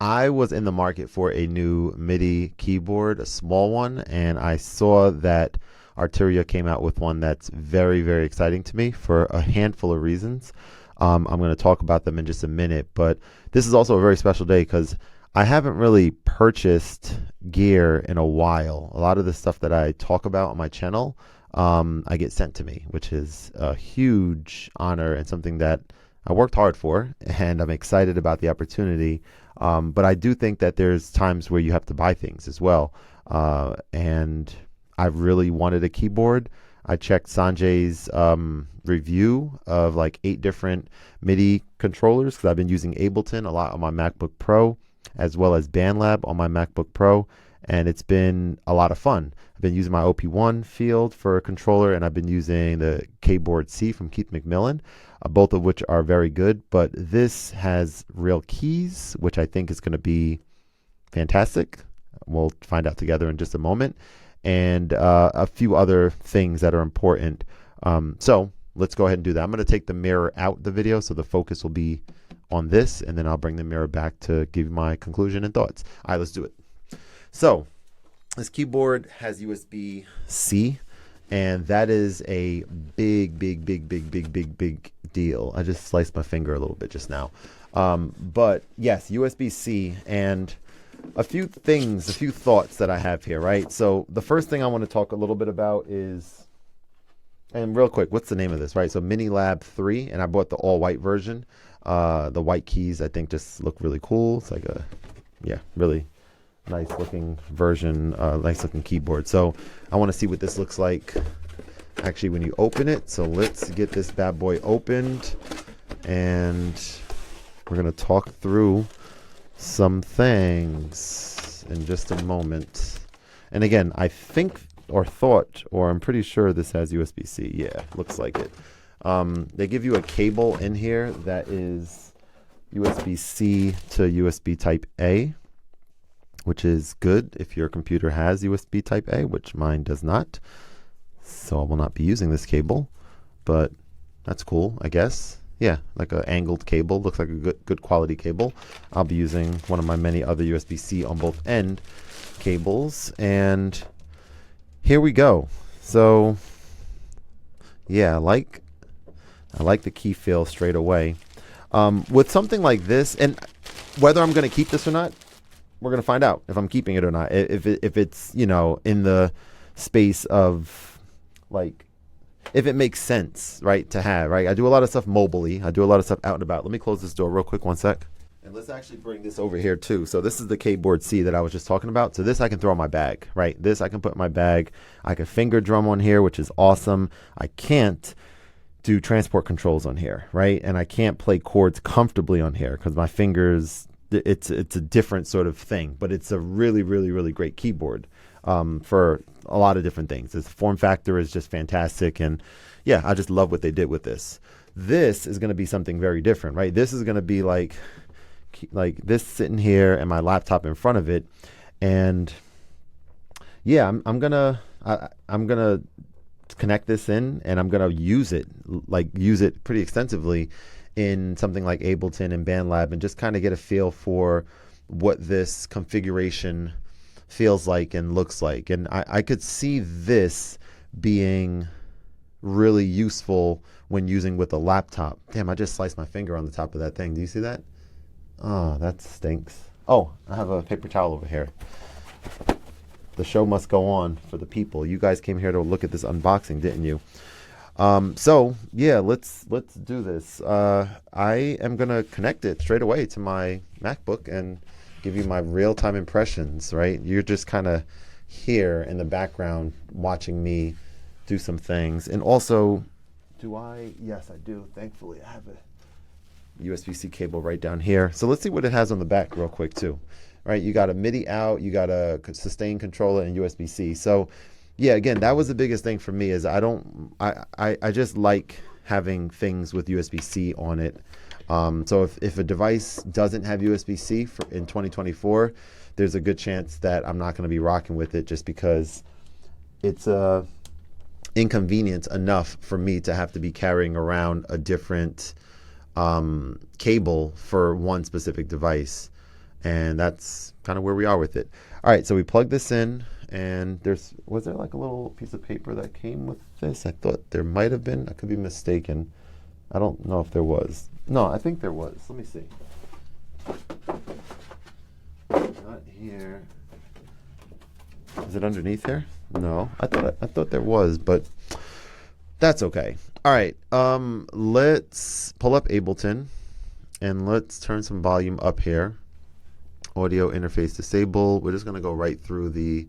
I was in the market for a new MIDI keyboard, a small one, and I saw that Arturia came out with one that's very, very exciting to me for a handful of reasons. I'm going to talk about them in just a minute, but this is also a very special day because I haven't really purchased gear in a while. A lot of the stuff that I talk about on my channel, I get sent to me, which is a huge honor and something that I worked hard for, and I'm excited about the opportunity. But I do think that there's times where you have to buy things as well. And I've really wanted a keyboard. I checked Sanjay's review of like 8 different MIDI controllers because I've been using Ableton a lot on my MacBook Pro, as well as BandLab on my MacBook Pro, and it's been a lot of fun. I've been using my OP1 field for a controller, and I've been using the Keyboard C from Keith McMillan, both of which are very good, but this has real keys, which I think is going to be fantastic. We'll find out together in just a moment, and a few other things that are important. So let's go ahead and do that. I'm going to take the mirror out the video so the focus will be on this, and then I'll bring the mirror back to give my conclusion and thoughts. All right, let's do it. So this keyboard has USB-C, and that is a big deal. I just sliced my finger a little bit just now. But yes, USB-C, and a few things, a few thoughts that I have here, right? So the first thing I want to talk a little bit about is, and real quick, what's the name of this, right? So MiniLab 3, and I bought the all-white version. The white keys, I think, just look really cool. It's like a, yeah, really nice looking version, nice looking keyboard. So I want to see what this looks like actually when you open it. So let's get this bad boy opened, and we're going to talk through some things in just a moment. And again, I think or thought, or I'm pretty sure this has USB-C. Yeah, looks like it. They give you a cable in here that is USB-C to USB type A, which is good if your computer has USB type A, which mine does not. So I will not be using this cable, but that's cool, I guess. Yeah, like an angled cable. Looks like a good quality cable. I'll be using one of my many other USB-C on both end cables. And here we go. So yeah, I like the key feel straight away. With something like this, and whether I'm going to keep this or not, we're going to find out if I'm keeping it or not. If it's, you know, in the space of, like, if it makes sense, right, to have, right? I do a lot of stuff mobilely. I do a lot of stuff out and about. Let me close this door real quick, one sec. And let's actually bring this over here too. So this is the Keyboard C that I was just talking about. So this I can throw in my bag, right? This I can put in my bag. I can finger drum on here, which is awesome. I can't do transport controls on here, right? And I can't play chords comfortably on here because my fingers, it's a different sort of thing, but it's a really great keyboard for a lot of different things. Its form factor is just fantastic, and yeah, I just love what they did with this. This is going to be something very different, right? This is going to be like this sitting here and my laptop in front of it, and yeah, I'm gonna connect this in, and I'm gonna use it pretty extensively in something like Ableton and BandLab, and just kind of get a feel for what this configuration feels like and looks like. And I could see this being really useful when using with a laptop. Damn, I just sliced my finger on the top of that thing. Do you see that? Oh, that stinks. Oh, I have a paper towel over here. The show must go on for the people. You guys came here to look at this unboxing, didn't you? So yeah, let's do this. I am gonna connect it straight away to my MacBook and give you my real-time impressions, right? You're just kind of here in the background watching me do some things. And also, yes, I do. Thankfully, I have a USB-C cable right down here. So let's see what it has on the back real quick too. Right, you got a MIDI out, you got a sustain controller, and USB-C. So yeah, again, that was the biggest thing for me, is I just like having things with USB-C on it. So if a device doesn't have USB-C in 2024, there's a good chance that I'm not going to be rocking with it, just because it's inconvenience enough for me to have to be carrying around a different cable for one specific device. And that's kind of where we are with it. All right, so we plug this in, and was there like a little piece of paper that came with this? I thought there might have been. I could be mistaken. I don't know if there was. No, I think there was. Let me see. Not here. Is it underneath here? No, I thought there was, but that's okay. All right, let's pull up Ableton, and let's turn some volume up here. Audio interface disable. We're just going to go right through the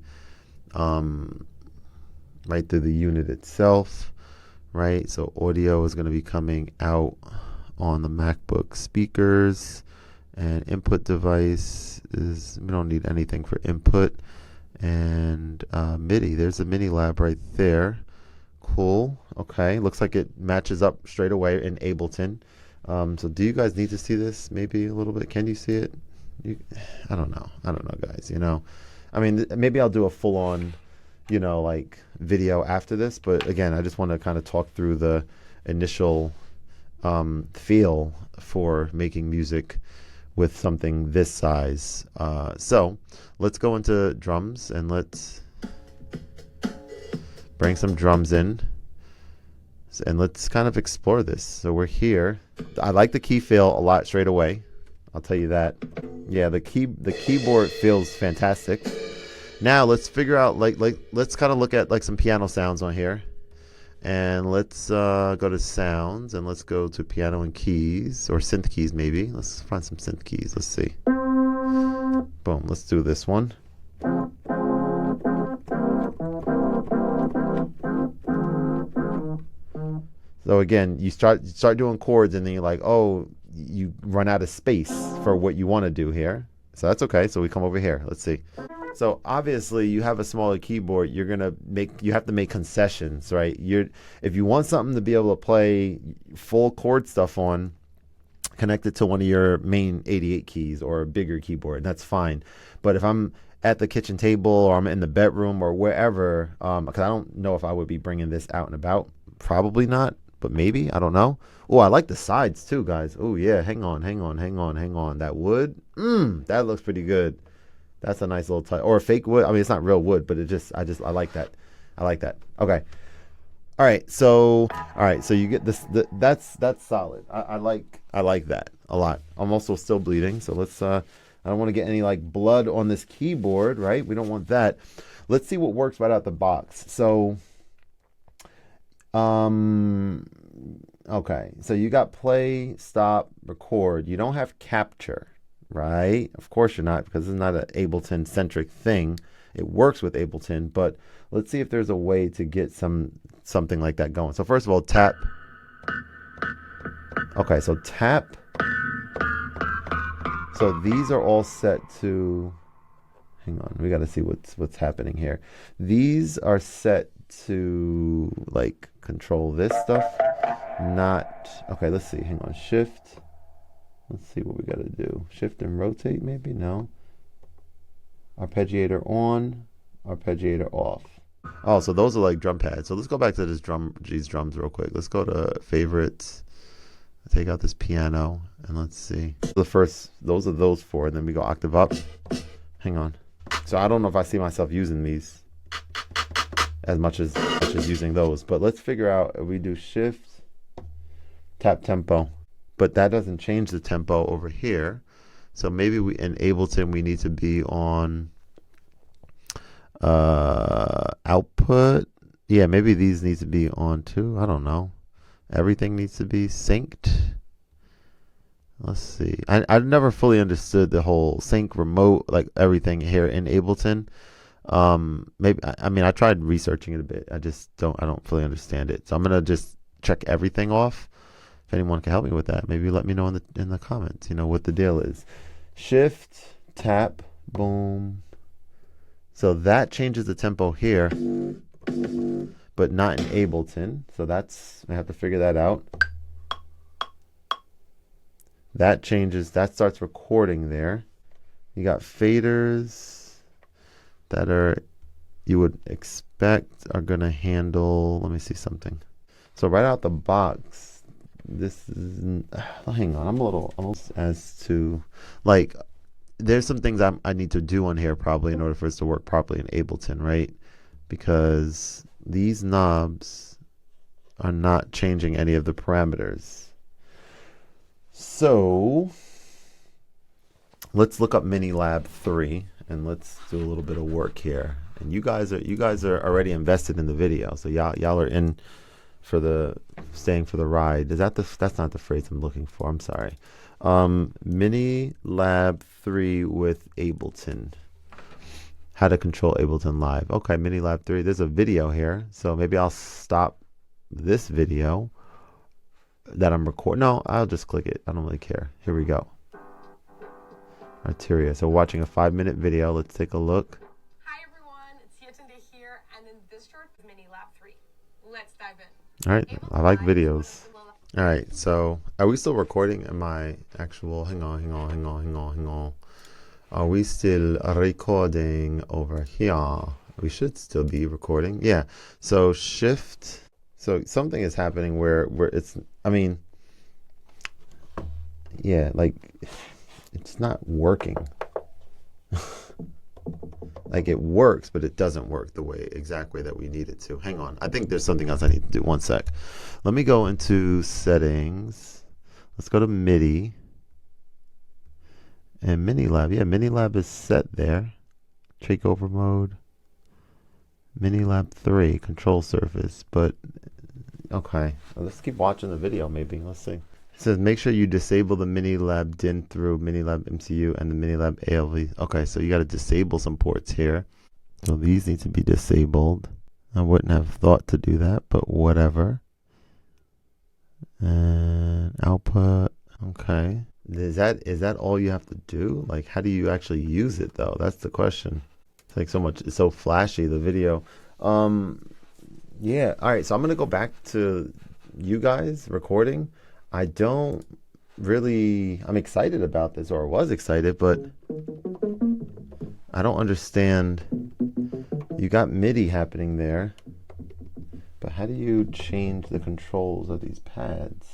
unit itself, right? So audio is going to be coming out on the MacBook speakers, and input device is, we don't need anything for input. And MIDI, there's a MIDI lab right there. Cool. Okay, looks like it matches up straight away in Ableton. So do you guys need to see this maybe a little bit? Can you see it? I don't know, guys. I mean, maybe I'll do a full-on, like video after this. But again, I just want to kind of talk through the initial feel for making music with something this size. So let's go into drums, and let's bring some drums in, and let's kind of explore this. So we're here. I like the key feel a lot straight away. I'll tell you that. Yeah, the keyboard feels fantastic. Now let's figure out let's kind of look at like some piano sounds on here, and let's go to sounds, and let's go to piano and keys, or synth keys maybe. Let's find some synth keys. Let's see. Boom. Let's do this one. So again, you start doing chords, and then you're like, oh, you run out of space for what you want to do here. So that's okay. So we come over here. Let's see. So obviously you have a smaller keyboard. You have to make concessions, right? If you want something to be able to play full chord stuff on, connect it to one of your main 88 keys or a bigger keyboard. That's fine. But if I'm at the kitchen table, or I'm in the bedroom, or wherever, because I don't know if I would be bringing this out and about. Probably not, but maybe. I don't know. Oh, I like the sides too, guys. Oh yeah, hang on. That wood, that looks pretty good. That's a nice little touch. Or fake wood. I mean, it's not real wood, but I like that. I like that. Okay. All right. So you get this. That's solid. I like that a lot. I'm also still bleeding, so let's. I don't want to get any like blood on this keyboard, right? We don't want that. Let's see what works right out the box. So, okay. So you got play, stop, record. You don't have capture, right? Of course you're not, because it's not an Ableton centric thing. It works with Ableton, but let's see if there's a way to get something like that going. So first of all, tap. Okay, so tap. So these are all set to, hang on, we got to see what's happening here. These are set to like control this stuff. Not, okay, let's see, hang on, shift. Let's see what we got to do. Shift and rotate maybe? No. Arpeggiator on, arpeggiator off. Oh, so those are like drum pads. So let's go back to these drums real quick. Let's go to favorites. Take out this piano, and let's see. Those are those four, and then we go octave up. Hang on. So I don't know if I see myself using these as much as using those, but let's figure out if we do shift, tap tempo, but that doesn't change the tempo over here. So maybe in Ableton we need to be on output. Yeah, maybe these need to be on too. I don't know. Everything needs to be synced. Let's see. I've never fully understood the whole sync remote, like everything here in Ableton. Maybe I mean I tried researching it a bit. I don't fully understand it. So I'm gonna just check everything off. If anyone can help me with that, maybe let me know in the comments. You know what the deal is. Shift, tap, boom. So that changes the tempo here, but not in Ableton. So I have to figure that out. That changes, that starts recording there. You got faders that you would expect are gonna handle, let me see something. So right out the box, this is, hang on, I'm almost as to, like, there's some things I need to do on here probably in order for this to work properly in Ableton, right? Because these knobs are not changing any of the parameters. So let's look up MiniLab 3 and let's do a little bit of work here. And you guys are already invested in the video, so y'all are in for the staying for the ride. Is that that's not the phrase I'm looking for? I'm sorry. MiniLab 3 with Ableton. How to control Ableton Live. Okay, MiniLab 3. There's a video here, so maybe I'll stop this video that I'm recording. No, I'll just click it. I don't really care. Here we go. Arteria. So watching a 5-minute video. Let's take a look. Hi everyone, it's Yatunde here, and in this short MiniLab 3. Let's dive in. All right, I like videos. All right, so are we still recording? Am I actual? Hang on. Are we still recording over here? We should still be recording. Yeah. So shift. So something is happening where it's. I mean, yeah, like it's not working. Like it works, but it doesn't work the exact way that we need it to. Hang on. I think there's something else I need to do. One sec. Let me go into settings. Let's go to MIDI. And MiniLab. Yeah, MiniLab is set there. Takeover mode. MiniLab 3. Control surface. But, okay. Let's keep watching the video maybe. Let's see. It says make sure you disable the MiniLab DIN through MiniLab MCU and the MiniLab ALV. Okay, so you got to disable some ports here. So these need to be disabled. I wouldn't have thought to do that, but whatever. And output. Okay. Is that all you have to do? Like, how do you actually use it though? That's the question. It's like so much. It's so flashy, the video. Yeah. All right. So I'm gonna go back to you guys recording. I don't really, I'm excited about this, or was excited, but I don't understand. You got MIDI happening there, but how do you change the controls of these pads?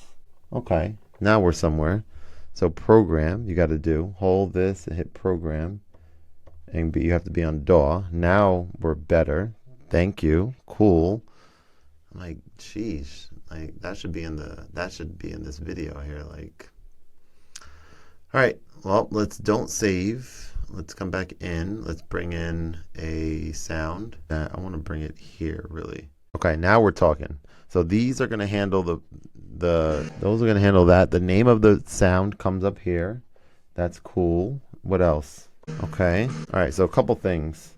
Okay, now we're somewhere. So program, you got to do, hold this and hit program, and you have to be on DAW. Now we're better. Thank you. Cool. I'm like, geez. Like that should be in this video here. Like, all right, well, don't save. Let's come back in. Let's bring in a sound. I want to bring it here really. Okay, now we're talking. So these are going to handle those are going to handle that. The name of the sound comes up here. That's cool. What else? Okay. All right, so a couple things.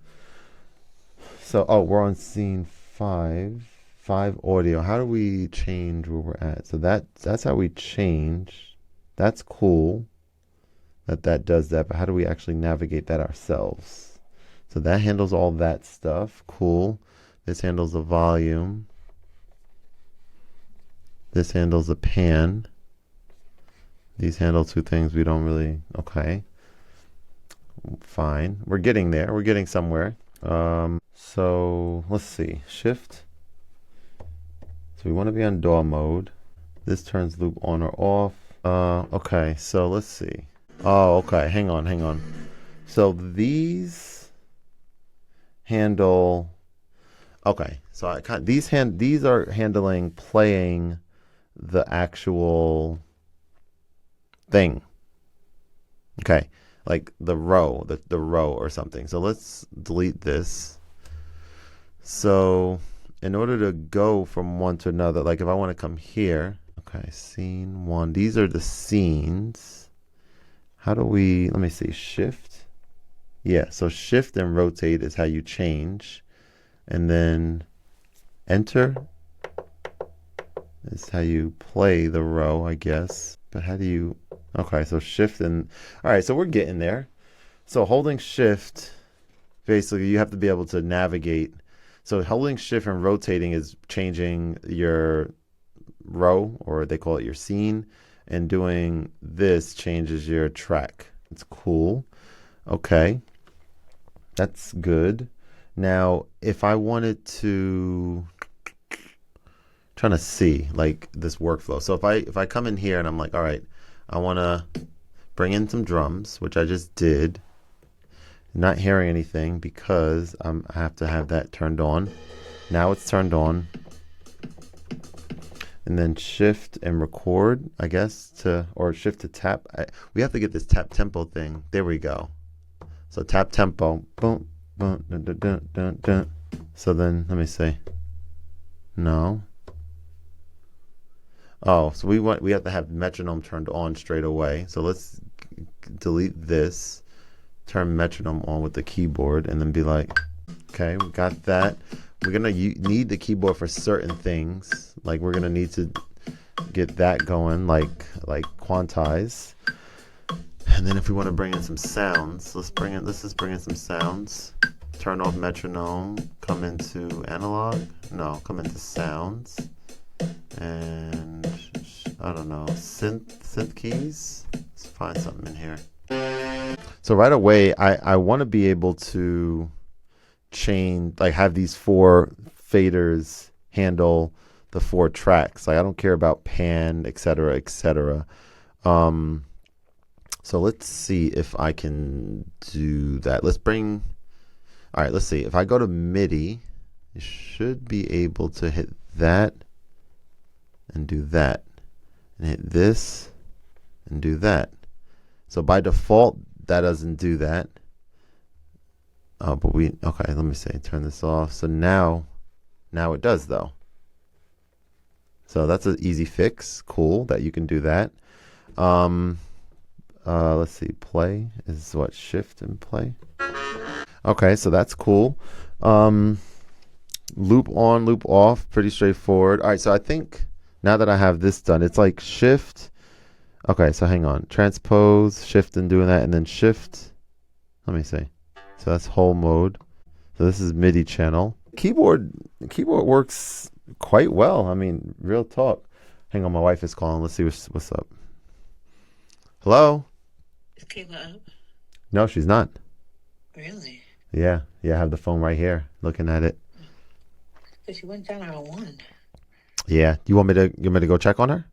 So, we're on scene 5. 5 audio. How do we change where we're at? So that's how we change. That's cool that does that, but how do we actually navigate that ourselves? So that handles all that stuff. Cool. This handles the volume. This handles the pan. These handle 2 things we don't really. Okay. Fine. We're getting there. We're getting somewhere. So let's see. Shift. So we want to be on DAW mode. This turns loop on or off. Okay, so let's see. Oh, okay, hang on. So these handle. Okay, so these are handling playing the actual thing. Okay, like the row, the row or something. So let's delete this. So in order to go from one to another, like if I want to come here, okay, scene 1, these are the scenes. How do we, let me see, shift? Yeah, so shift and rotate is how you change. And then enter is how you play the row, I guess. But how do you, okay, so shift and, all right, so we're getting there. So holding shift, basically you have to be able to navigate. So holding shift and rotating is changing your row, or they call it your scene, and doing this changes your track. It's cool. Okay, that's good. Now, if I wanted to, trying to see like this workflow. So if I come in here and I'm like, all right, I want to bring in some drums, which I just did. Not hearing anything because I have to have that turned on. Now it's turned on. And then shift and record, I guess, or shift to tap. We have to get this tap tempo thing. There we go. So tap tempo. Boom, boom, dun, dun, dun, dun, dun. So then, let me see. No. Oh, so we have to have metronome turned on straight away. So let's delete this, turn metronome on with the keyboard, and then be like, okay, we got that. We're gonna need the keyboard for certain things. Like we're gonna need to get that going, like quantize. And then if we want to bring in some sounds, let's just bring in some sounds. Turn off metronome, come into analog. No, come into sounds. And I don't know, synth keys. Let's find something in here. So right away, I want to be able to chain, like have these 4 faders handle the 4 tracks. Like I don't care about pan, etc., etc. So let's see if I can do that. All right, let's see. If I go to MIDI, you should be able to hit that and do that, and hit this and do that. So by default, that doesn't do that. Oh, but okay, let me see, turn this off. So now it does though. So that's an easy fix. Cool that you can do that. Let's see, play is what, shift and play. Okay, so that's cool. Loop on, loop off, pretty straightforward. All right, so I think now that I have this done, it's like shift. Okay, so hang on. Transpose, shift and doing that, and then shift. Let me see. So that's whole mode. So this is MIDI channel. Keyboard works quite well. I mean, real talk. Hang on, my wife is calling. Let's see what's up. Hello? Is Kayla up? No, she's not. Really? Yeah, I have the phone right here, looking at it. But she went down on 1. Yeah. You want me to go check on her?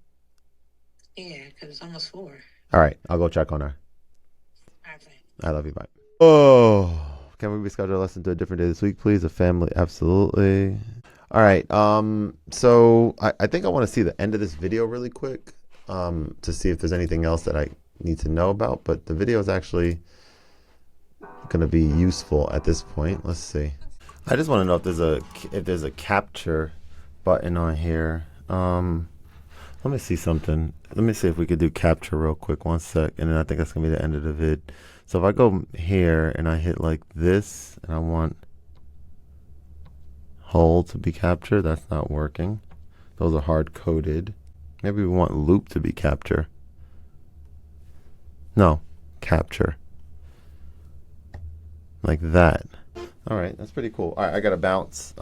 Yeah, because it's almost 4. All right, I'll go check on her. All right, fine. I love you, bye. Oh, can we reschedule a lesson to a different day this week, please? A family, absolutely. All right. So I think I want to see the end of this video really quick, to see if there's anything else that I need to know about. But the video is actually going to be useful at this point. Let's see. I just want to know if there's a capture button on here. Let me see something. Let me see if we could do capture real quick. 1 sec, and then I think that's gonna be the end of the vid. So if I go here and I hit like this, and I want hold to be captured, that's not working. Those are hard coded. Maybe we want loop to be capture. No, capture. Like that. All right, that's pretty cool. All right, I gotta bounce.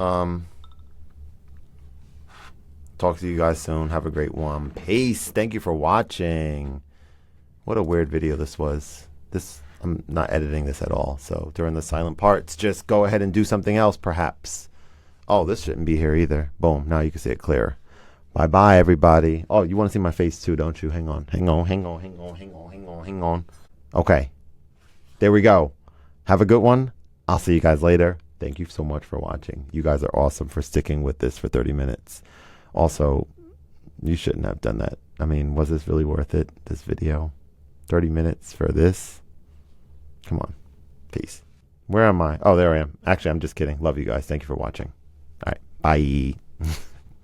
Talk to you guys soon. Have a great one. Peace. Thank you for watching. What a weird video this was. I'm not editing this at all. So during the silent parts, just go ahead and do something else, perhaps. Oh, this shouldn't be here either. Boom. Now you can see it clear. Bye-bye, everybody. Oh, you want to see my face too, don't you? Hang on. Okay. There we go. Have a good one. I'll see you guys later. Thank you so much for watching. You guys are awesome for sticking with this for 30 minutes. Also, you shouldn't have done that. I mean, was this really worth it, this video? 30 minutes for this? Come on. Peace. Where am I? Oh, there I am. Actually, I'm just kidding. Love you guys. Thank you for watching. All right. Bye.